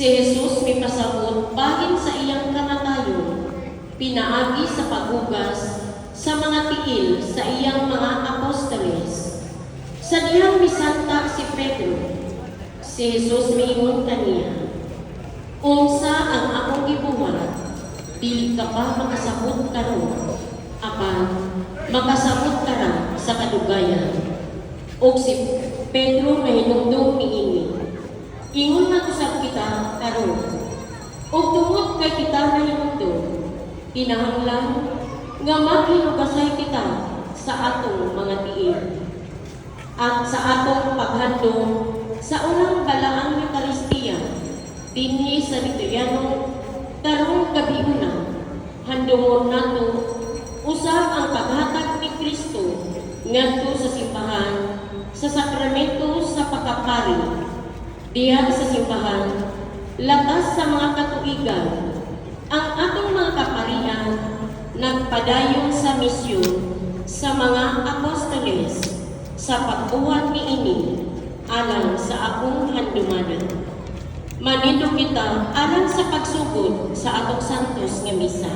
Si Jesus may pasabot bahin sa iyang kamatayon, pinaagi sa paghugas sa mga tiil sa iyang mga apostoles. Sa diyang misanta si Pedro, si Jesus miingon kaniya, "Unsa ang akong gibuhat, dili ka pa makasabot karon, apan makasabot ka ra sa kadugayan." Og si Pedro nahinumdum niini, "Ingon man usab kita karon, ug tungod kay kita nahinumdum, kinahanglan nga maghinugasay kita sa atong mga tiil at sa atong paghandom sa unang balaang Eucharistia dinhi sa Liturgiano karong gabiuna. Handumon nato usab ang paghatag ni Kristo ngadto sa simbahan sa sakramento sa pagkapari. Diha sa simbahan, latas sa mga katuigan, ang atong mga kaparian nagpadayon sa misyon sa mga apostoles sa pagbuhat niini alang sa akong handumanan. Manindog kita alang sa pagsugod sa atong santos nga misa.